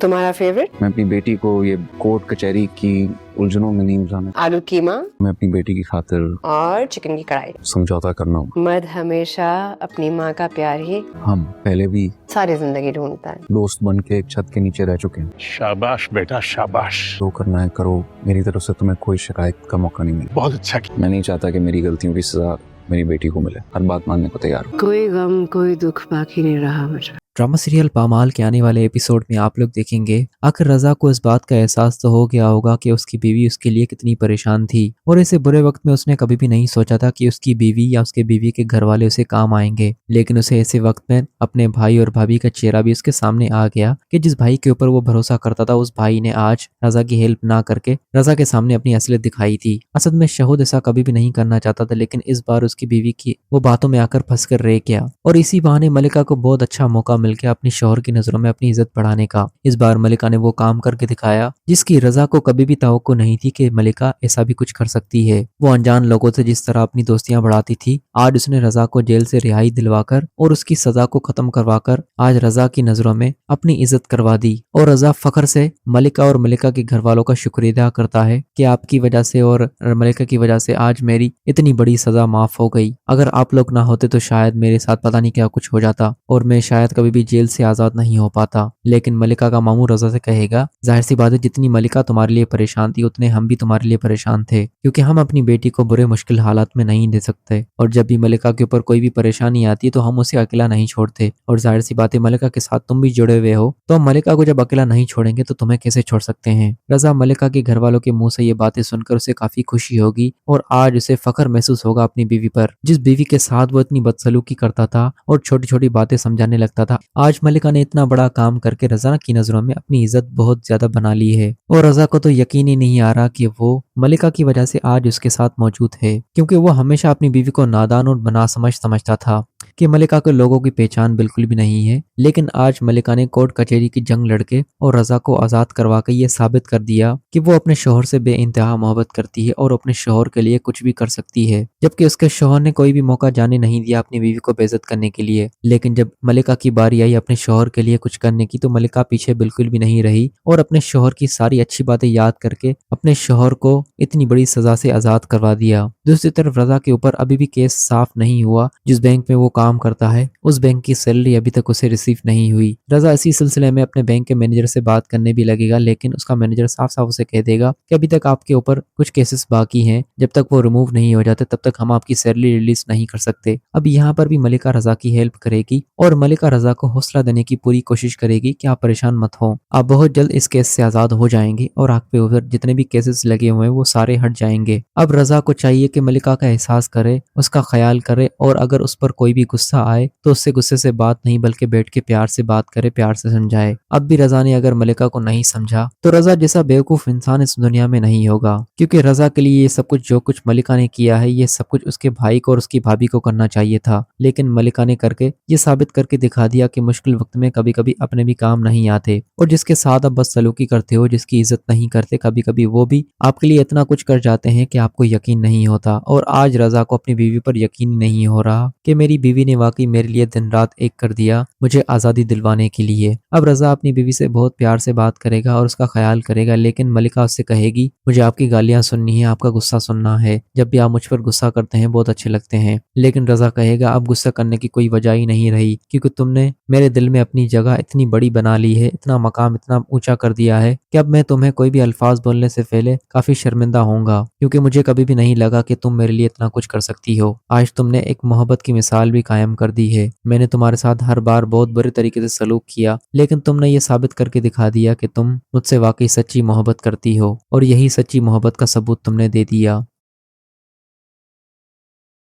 तुम्हारा फेवरेट? मैं अपनी बेटी को ये कोर्ट कचहरी की उलझनों में नहीं उलझाना। आलू कीमा मैं अपनी बेटी की खातिर और चिकन की कढ़ाई। समझौता करना हूँ। मर्द हमेशा अपनी माँ का प्यार ही हम पहले भी सारी जिंदगी ढूंढता है। दोस्त बन के एक छत के नीचे रह चुके हैं। शाबाश बेटा शाबाश। जो करना है करो, मेरी तरफ से तुम्हें कोई शिकायत का मौका नहीं मिला। बहुत अच्छा किया। मैं नहीं चाहता कि मेरी गलतियों की सजा मेरी बेटी को मिले। हर बात मानने को तैयार हूँ। कोई गम कोई दुख बाकी नहीं रहा मुझे। ड्रामा सीरियल पामाल के आने वाले एपिसोड में आप लोग देखेंगे आखिर रजा को इस बात का एहसास तो हो गया होगा कि उसकी बीवी उसके लिए कितनी परेशान थी और ऐसे बुरे वक्त में उसने कभी भी नहीं सोचा था कि उसकी बीवी या उसके बीवी के घर वाले उसे काम आएंगे। लेकिन उसे ऐसे वक्त में अपने भाई और भाभी का चेहरा भी उसके सामने आ गया कि जिस भाई के ऊपर वो भरोसा करता था उस भाई ने आज रजा की हेल्प ना करके रजा के सामने अपनी असलियत दिखाई थी। असल में शहूद ऐसा कभी भी नहीं करना चाहता था, लेकिन इस बार उसकी बीवी की वो बातों में आकर फंस कर रह गया और इसी बहाने मलिका को बहुत अच्छा मौका मिल गया अपनी शौहर की नजरों में अपनी इज्जत बढ़ाने का। इस बार मलिका ने वो काम करके दिखाया जिसकी रजा को कभी भी तवक्को नहीं थी कि मलिका ऐसा भी कुछ कर सकती है। वो अनजान लोगों से जिस तरह अपनी दोस्तियां बढ़ाती थी, आज उसने रजा को जेल से रिहाई दिलवाकर और उसकी सजा को खत्म करवाकर आज रजा की नजरों में अपनी इज्जत करवा दी। और रजा फखर से मलिका और मलिका के घर वालों का शुक्रिया अदा करता है कि आपकी वजह से और मलिका की वजह से आज मेरी इतनी बड़ी सजा माफ हो गई। अगर आप लोग ना होते तो शायद मेरे साथ पता नहीं क्या कुछ हो जाता और मैं शायद कभी भी जेल से आजाद नहीं हो पाता। लेकिन मलिका का मामू रजा से कहेगा, जाहिर सी बात है जितनी मलिका तुम्हारे लिए परेशान थी उतने हम भी तुम्हारे लिए परेशान थे, क्योंकि हम अपनी बेटी को बुरे मुश्किल हालात में नहीं दे सकते और जब भी मलिका के ऊपर कोई भी परेशानी आती है तो हम उसे अकेला नहीं छोड़ते। और जाहिर सी बात है मलिका के साथ तुम भी जुड़े हुए हो, तो हम मलिका को जब अकेला नहीं छोड़ेंगे तो तुम्हें कैसे छोड़ सकते हैं। रजा मलिका के घर वालों के मुंह से ये बातें सुनकर उसे काफी खुशी होगी और आज उसे फख्र महसूस होगा अपनी बीवी पर, जिस बीवी के साथ वो इतनी बदसलूकी करता था और छोटी छोटी बातें समझाने लगता था। आज मलिका ने इतना बड़ा काम करके रजा की नजरों में अपनी इज्जत बहुत ज्यादा बना ली है और रजा को तो यकीन ही नहीं आ रहा कि वो मलिका की वजह से आज उसके साथ मौजूद है, क्योंकि वो हमेशा अपनी बीवी को नादान और बना समझता था कि मलिका को लोगों की पहचान बिल्कुल भी नहीं है। लेकिन आज मलिका ने कोर्ट कचहरी की जंग लड़के और रजा को आजाद करवा के ये साबित कर दिया कि वो अपने शोहर से बेइंतहा मोहब्बत करती है और अपने शोहर के लिए कुछ भी कर सकती है, जबकि उसके शोहर ने कोई भी मौका जाने नहीं दिया अपनी बीवी को बेइज्जत करने के लिए। लेकिन जब मलिका की बारी आई अपने शोहर के लिए कुछ करने की तो मलिका पीछे बिल्कुल भी नहीं रही और अपने शोहर की सारी अच्छी बातें याद करके अपने शोहर को इतनी बड़ी सजा से आजाद करवा दिया। दूसरी तरफ रजा के ऊपर अभी भी केस साफ नहीं हुआ। जिस बैंक में वो काम करता है उस बैंक की सैलरी अभी तक उसे रिसीव नहीं हुई। रजा इसी सिलसिले में अपने बैंक के मैनेजर से बात करने भी लगेगा, लेकिन उसका मैनेजर साफ साफ उसे कह देगा कि अभी तक आपके ऊपर कुछ केसेस बाकी हैं, जब तक वो रिमूव नहीं हो जाते तब तक हम आपकी सैलरी रिलीज नहीं कर सकते। अब यहाँ पर भी मलिका रजा की हेल्प करेगी और मलिका रजा को हौसला देने की पूरी कोशिश करेगी कि आप परेशान मत हो, आप बहुत जल्द इस केस से आजाद हो जाएंगे और आप पे ऊपर जितने भी केसेस लगे हुए हैं वो सारे हट जाएंगे। अब रजा को चाहिए कि मलिका का एहसास करे, उसका ख्याल करे और अगर उस पर कोई भी गुस्सा आए तो उससे गुस्से से बात नहीं बल्कि बैठ के प्यार से बात करे, प्यार से समझाए। अब भी रजा ने अगर मलिका को नहीं समझा तो रजा जैसा बेवकूफ इंसान इस दुनिया में नहीं होगा, क्योंकि रजा के लिए ये सब कुछ जो कुछ मलिका ने किया है ये सब कुछ उसके भाई को और उसकी भाभी को करना चाहिए था। लेकिन मलिका ने करके ये साबित करके दिखा दिया कि मुश्किल वक्त में कभी कभी अपने भी काम नहीं आते और जिसके साथ आप बस सलूकी करते हो, जिसकी इज्जत नहीं करते, कभी कभी वो भी आपके लिए इतना कुछ कर जाते हैं कि आपको यकीन नहीं होता। और आज रजा को अपनी बीवी पर यकीन नहीं हो रहा कि मेरी बीवी ने वाकई मेरे लिए दिन रात एक कर दिया मुझे आजादी दिलवाने के लिए। अब रजा अपनी बीवी से बहुत प्यार से बात करेगा और उसका ख्याल करेगा, लेकिन मलिका उससे कहेगी मुझे आपकी गालियां सुननी है, आपका गुस्सा सुनना है, जब भी आप मुझ पर गुस्सा करते हैं बहुत अच्छे लगते हैं। लेकिन रजा कहेगा अब गुस्सा करने की कोई वजह ही नहीं रही, क्योंकि तुमने मेरे दिल में अपनी जगह इतनी बड़ी बना ली है, इतना मकाम इतना ऊंचा कर दिया है कि अब मैं तुम्हें कोई भी अल्फाज बोलने से पहले काफी शर्मिंदा होऊंगा, क्योंकि मुझे कभी भी नहीं लगा कि तुम मेरे लिए इतना कुछ कर सकती हो। आज तुमने एक मोहब्बत की मिसाल भी कायम कर दी है। मैंने तुम्हारे साथ हर बार बहुत बुरे तरीके से सलूक किया, लेकिन तुमने ये साबित करके दिखा दिया कि तुम मुझसे वाकई सच्ची मोहब्बत करती हो और यही सच्ची मोहब्बत का सबूत तुमने दे दिया।